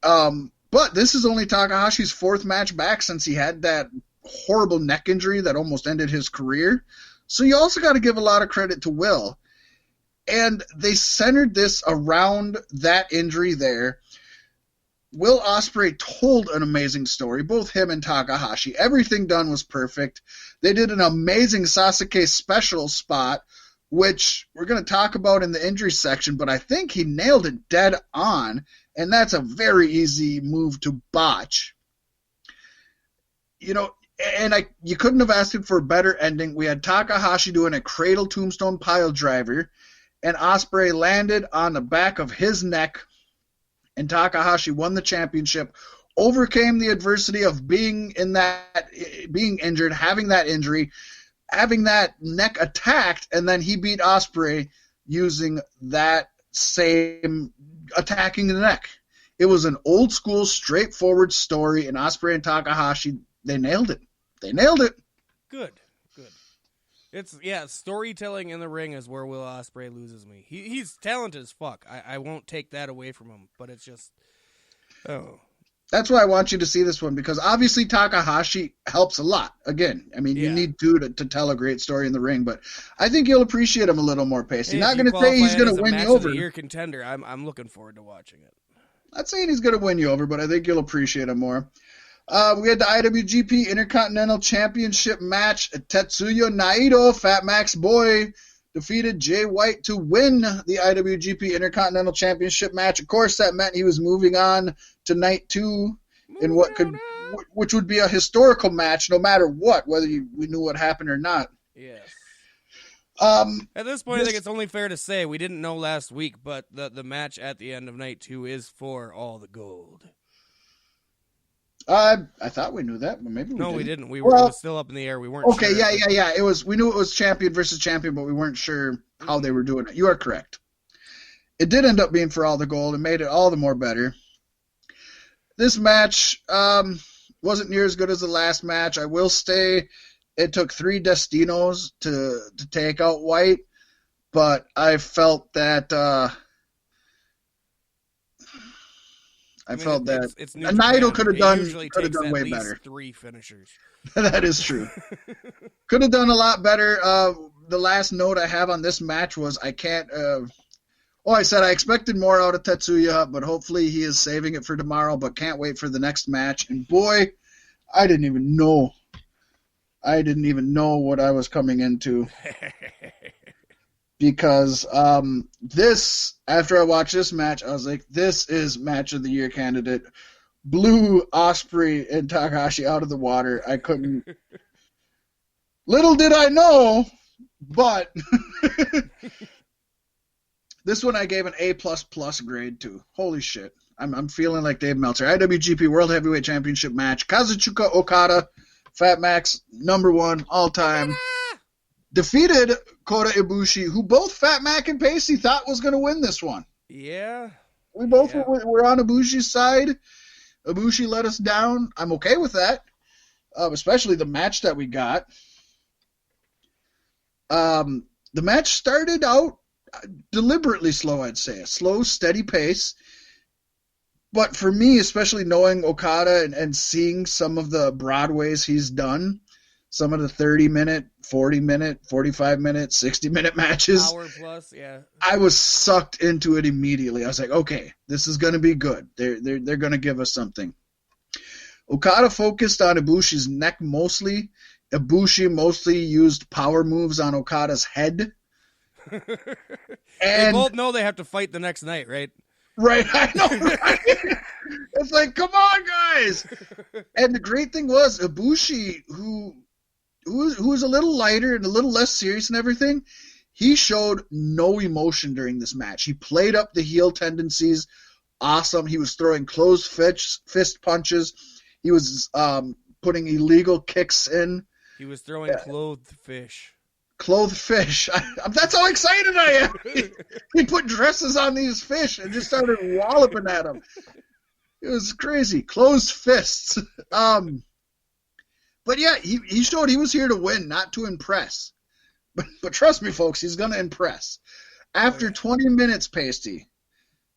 But this is only Takahashi's fourth match back since he had that horrible neck injury that almost ended his career. So you also got to give a lot of credit to Will. And they centered this around that injury there. Will Ospreay told an amazing story, both him and Takahashi. Everything done was perfect. They did an amazing Sasuke special spot, which we're going to talk about in the injury section, but I think he nailed it dead on, and that's a very easy move to botch. You know, and you couldn't have asked him for a better ending. We had Takahashi doing a cradle tombstone pile driver, and Ospreay landed on the back of his neck, and Takahashi won the championship, overcame the adversity of being injured, having that injury, having that neck attacked, and then he beat Ospreay using that same attacking the neck. It was an old school, straightforward story, and Ospreay and Takahashi, they nailed it. They nailed it. Good. It's storytelling in the ring is where Will Ospreay loses me. He's talented as fuck. I won't take that away from him, but it's just That's why I want you to see this one, because obviously Takahashi helps a lot. Again, I mean, you need to tell a great story in the ring, but I think you'll appreciate him a little more, Pacey. Not going to say he's going to win you over. Year contender. I'm looking forward to watching it. Not saying he's going to win you over, but I think you'll appreciate him more. We had the IWGP Intercontinental Championship match. Tetsuya Naito, Fat Max Boy, defeated Jay White to win the IWGP Intercontinental Championship match. Of course, that meant he was moving on to night 2 in which would be a historical match, no matter what, whether we knew what happened or not. Yes. At this point, I think it's only fair to say we didn't know last week, but the match at the end of night 2 is for all the gold. I thought we knew that, but maybe we didn't. No, we didn't. It was still up in the air. We weren't sure. Okay, yeah. We knew it was champion versus champion, but we weren't sure how they were doing it. You are correct. It did end up being for all the gold and made it all the more better. This match wasn't near as good as the last match. I will say it took 3 Destinos to take out White, but I felt that Naito could have done way better. 3 finishers. That is true. Could have done a lot better. The last note I have on this match was I said I expected more out of Tetsuya, but hopefully he is saving it for tomorrow, but can't wait for the next match. And boy, I didn't even know what I was coming into. Because after I watched this match, I was like, this is match of the year candidate. Blew Ospreay and Takahashi out of the water. I couldn't. Little did I know, but this one I gave an A++ grade to. Holy shit. I'm feeling like Dave Meltzer. IWGP World Heavyweight Championship match. Kazuchika Okada, Fat Max, #1 all time. Defeated Kota Ibushi, who both Fat Mac and Pacey thought was going to win this one. Yeah. We both were on Ibushi's side. Ibushi let us down. I'm okay with that, especially the match that we got. The match started out deliberately slow, I'd say. A slow, steady pace. But for me, especially knowing Okada and seeing some of the Broadways he's done, some of the 30-minute, 40-minute, 45-minute, 60-minute matches. Hour plus, yeah. I was sucked into it immediately. I was like, okay, this is going to be good. They're going to give us something. Okada focused on Ibushi's neck mostly. Ibushi mostly used power moves on Okada's head. They both know they have to fight the next night, right? Right, I know, right? It's like, come on, guys! And the great thing was, Ibushi, who was a little lighter and a little less serious and everything, he showed no emotion during this match. He played up the heel tendencies. Awesome. He was throwing closed fist punches. He was putting illegal kicks in. He was throwing clothed fish. Clothed fish. That's how excited I am. He put dresses on these fish and just started walloping at them. It was crazy. Closed fists. But yeah, he showed he was here to win, not to impress. But trust me, folks, he's going to impress. After 20 minutes, Pasty,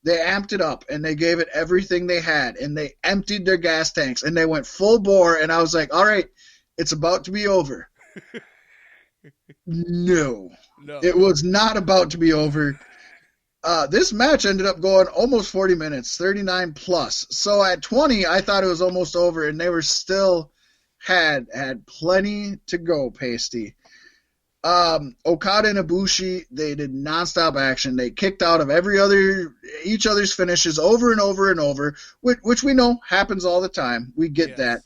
They amped it up, and they gave it everything they had, and they emptied their gas tanks, and they went full bore, and I was like, all right, it's about to be over. No, it was not about to be over. This match ended up going almost 40 minutes, 39 plus. So at 20, I thought it was almost over, and they were still had plenty to go, Pasty. Okada and Ibushi, they did nonstop action. They kicked out of each other's finishes over and over and over, which we know happens all the time. We get that.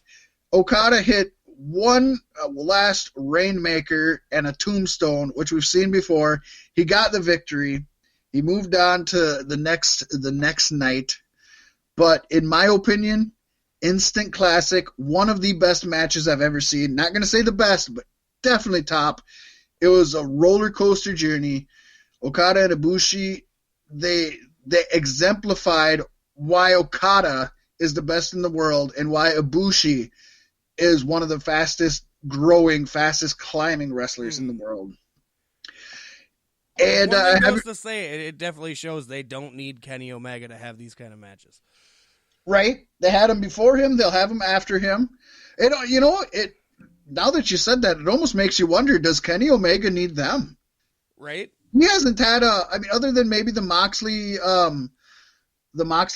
Okada hit one last Rainmaker and a Tombstone, which we've seen before. He got the victory. He moved on to the next night. But in my opinion, instant classic, one of the best matches I've ever seen. Not going to say the best, but definitely top. It was a roller coaster journey. Okada and Ibushi, they exemplified why Okada is the best in the world and why Ibushi is one of the fastest growing, fastest climbing wrestlers in the world. And I have to say, it definitely shows they don't need Kenny Omega to have these kind of matches. Right? They had him before him. They'll have him after him. It. Now that you said that, it almost makes you wonder, does Kenny Omega need them? Right? He hasn't had other than maybe the Moxley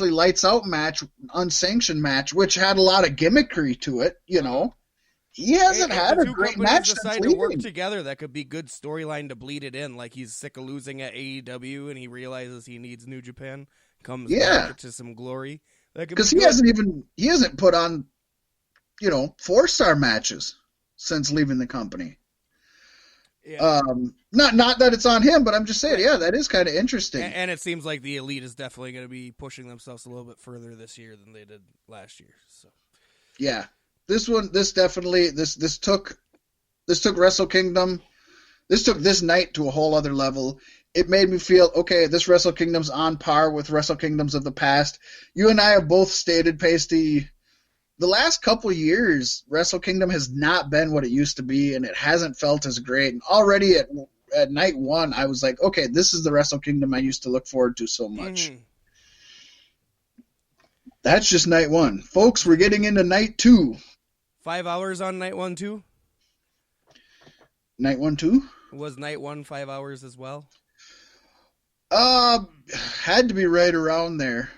Lights Out match, unsanctioned match, which had a lot of gimmickry to it, He hasn't had a great match since decide leaving. to work together, that could be good storyline to bleed it in, like he's sick of losing at AEW and he realizes he needs New Japan, comes back to some glory. Because he hasn't put on, 4-star matches since leaving the company. Yeah. Not that it's on him, but I'm just saying, that is kind of interesting. And it seems like the Elite is definitely going to be pushing themselves a little bit further this year than they did last year. So. Yeah. This took Wrestle Kingdom. This took this night to a whole other level. It made me feel, okay, this Wrestle Kingdom's on par with Wrestle Kingdoms of the past. You and I have both stated, Pasty, the last couple of years, Wrestle Kingdom has not been what it used to be, and it hasn't felt as great. And already at night one, I was like, okay, this is the Wrestle Kingdom I used to look forward to so much. That's just night one. Folks, we're getting into night two. 5 hours on night one, too? Night one, too? Was night one 5 hours as well? Had to be right around there.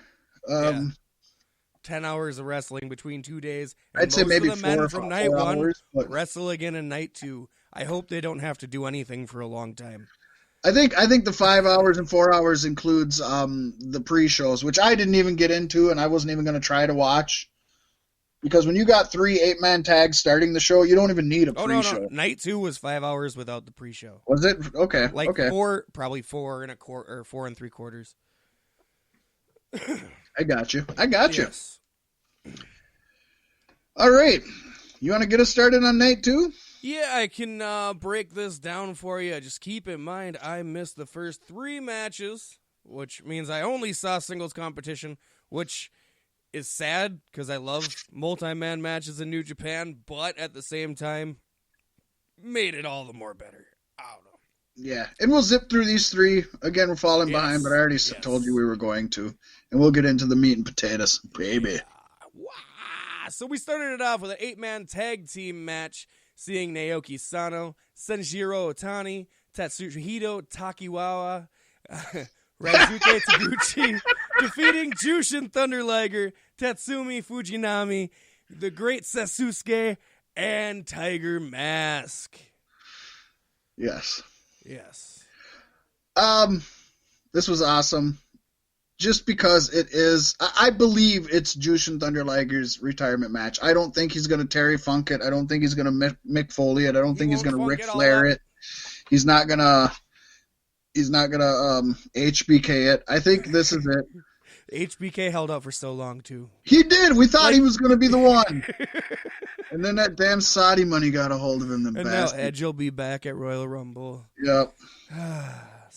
10 hours of wrestling between 2 days. And I'd say maybe of the men from night one hours, but wrestle again in night two. I hope they don't have to do anything for a long time. I think the 5 hours and 4 hours includes the pre-shows, which I didn't even get into, and I wasn't even going to try to watch. Because when you got 3 8-man tags starting the show, you don't even need a pre-show. No. Night 2 was 5 hours without the pre-show. Was it? Okay. Okay. Probably 4 and a quarter, or 4 3/4. I got you. Yes. All right. You want to get us started on night 2? Yeah, I can break this down for you. Just keep in mind, I missed the first 3 matches, which means I only saw singles competition, which is sad because I love multi-man matches in New Japan, but at the same time, made it all the more better. I don't know. Yeah, and we'll zip through these 3. Again, we're falling behind, but I already told you we were going to. And we'll get into the meat and potatoes, baby. Yeah. Wow. So we started it off with an 8-man tag team match, seeing Naoki Sano, Senjiro Otani, Tatsuhito Takiwawa, Ryosuke Taguchi, defeating Jushin Thunder Liger, Tatsumi Fujinami, the Great Sasuke, and Tiger Mask. Yes. This was awesome. Just because it is, I believe it's Jushin Thunder Liger's retirement match. I don't think he's going to Terry Funk it. I don't think he's going to Mick Foley it. I don't think he's going to Ric Flair it. He's not going to HBK it. I think this is it. HBK held out for so long, too. He did. We thought he was going to be the one. And then that damn Saudi money got a hold of him. And now Edge will be back at Royal Rumble. Yep.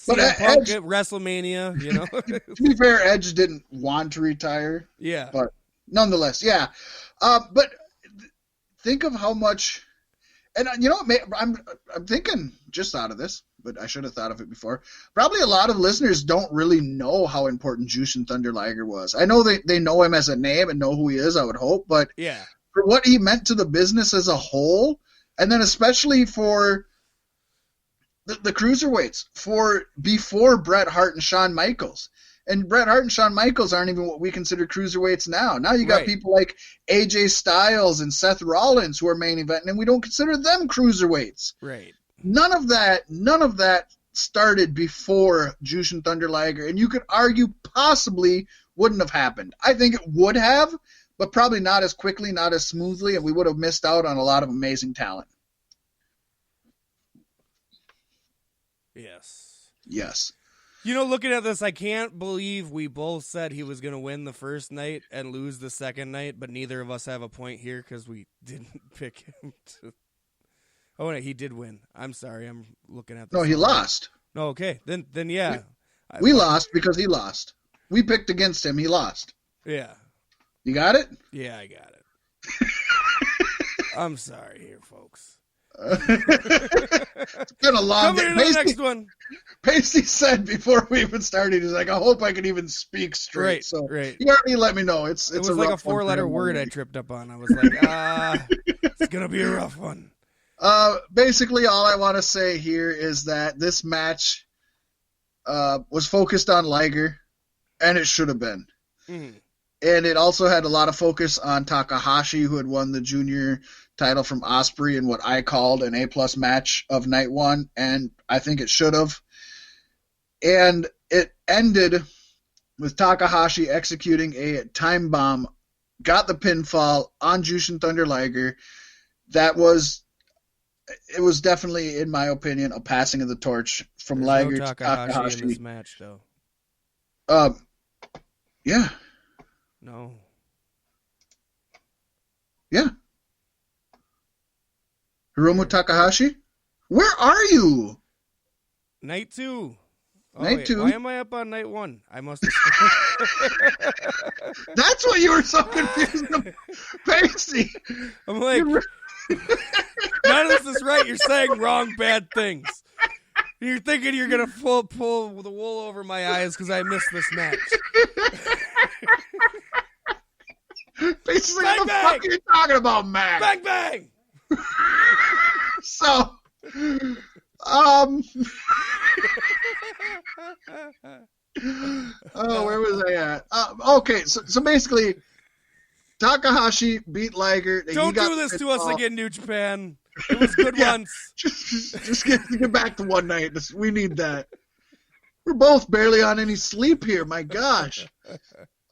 But Punk at WrestleMania, To be fair, Edge didn't want to retire. Yeah. But nonetheless, yeah. But think of how much... And I'm thinking, just out of this, but I should have thought of it before. Probably a lot of listeners don't really know how important Jushin Thunder Liger was. I know they know him as a name and know who he is, I would hope, but yeah, for what he meant to the business as a whole, and then especially for the cruiserweights, for before Bret Hart and Shawn Michaels. And Bret Hart and Shawn Michaels aren't even what we consider cruiserweights now. Now you got Right. people like AJ Styles and Seth Rollins who are main eventing, and we don't consider them cruiserweights. right. None of that started before Jushin Thunder Liger, and you could argue possibly wouldn't have happened. I think it would have, but probably not as quickly, not as smoothly, and we would have missed out on a lot of amazing talent. Yes. You know, looking at this, I can't believe we both said he was going to win the first night and lose the second night, but neither of us have a point here because we didn't pick him to... Oh, wait, he did win. I'm sorry. I'm looking at this. No, he lost. No, okay. Then yeah. We lost because he lost. We picked against him. He lost. Yeah. You got it? Yeah, I got it. I'm sorry here, folks. It's been a long Coming day. to the next one. Pacey said before we even started, he's like, I hope I can even speak straight. Right, So right. he already let me know. It was like a 4-letter word I tripped up on. I was like, it's going to be a rough one. Basically, all I want to say here is that this match was focused on Liger, and it should have been. Mm. And it also had a lot of focus on Takahashi, who had won the junior title from Ospreay in what I called an A-plus match of night one, and I think it should have. And it ended with Takahashi executing a time bomb, got the pinfall on Jushin Thunder Liger. It was definitely, in my opinion, a passing of the torch from There's Liger no to Takahashi Takahashi. in this match, though. Yeah. No. Yeah. Hiromu Takahashi? Where are you? Night 2. Oh, Night wait, 2? Why am I up on night 1? I must have... That's what you were so confused about. Pacey. I'm like, none of this is right. You're saying wrong, bad things. You're thinking you're going to pull the wool over my eyes because I missed this match. Pacey's like, Bang, what the bang! fuck are you talking about, Mac? Bang, bang! So, where was I at? Okay, so basically, Takahashi beat Liger. Don't do this to us again, New Japan. It was good once. Just get back to one night. We need that. We're both barely on any sleep here. My gosh.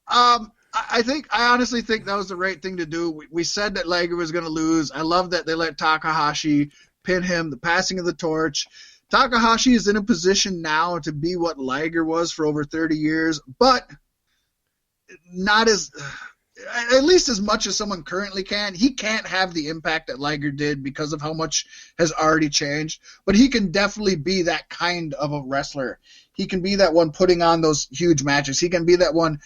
I honestly think that was the right thing to do. We said that Liger was going to lose. I love that they let Takahashi pin him, the passing of the torch. Takahashi is in a position now to be what Liger was for over 30 years, but not at least as much as someone currently can. He can't have the impact that Liger did because of how much has already changed, but he can definitely be that kind of a wrestler. He can be that one putting on those huge matches. He can be that one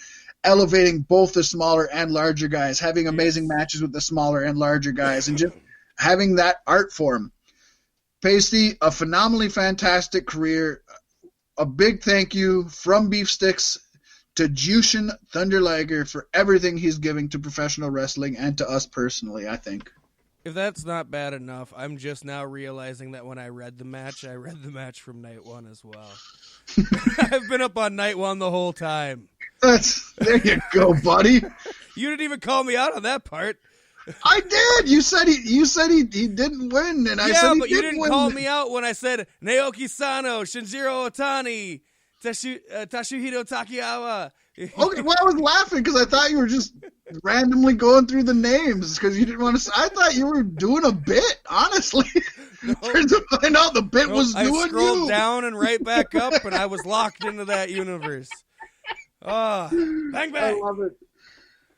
elevating both the smaller and larger guys, having amazing matches with the smaller and larger guys, and just having that art form. Pasty, a phenomenally fantastic career. A big thank you from Beef Sticks to Jushin Thunder Liger for everything he's giving to professional wrestling and to us personally, I think. If that's not bad enough, I'm just now realizing that when I read the match from night 1 as well. I've been up on night 1 the whole time. There you go, buddy. You didn't even call me out on that part. I did. You said he didn't win, and I said he but you didn't didn't win. call me out when I said Naoki Sano, Shinjiro Otani, Tashuhito Takiyawa. Okay, well, I was laughing because I thought you were just randomly going through the names because you didn't want to. I thought you were doing a bit, honestly. No. Turns out to find out the bit was doing you. I scrolled down and right back up, and I was locked into that universe. Oh, bang, bang. I love it.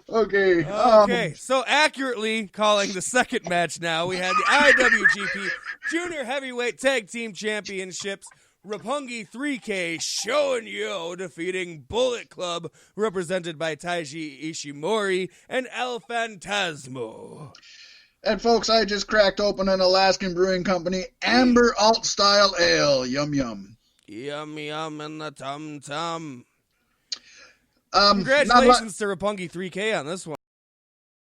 Okay. Okay, so accurately calling the second match now, we had the IWGP Junior Heavyweight Tag Team Championships. Roppongi 3K Sho and Yo defeating Bullet Club, represented by Taiji Ishimori and El Phantasmo. And folks, I just cracked open an Alaskan Brewing Company Amber Alt Style Ale. Yum, yum. Yum, yum, and the tum-tum. Um, Congratulations to Roppongi 3K on this one.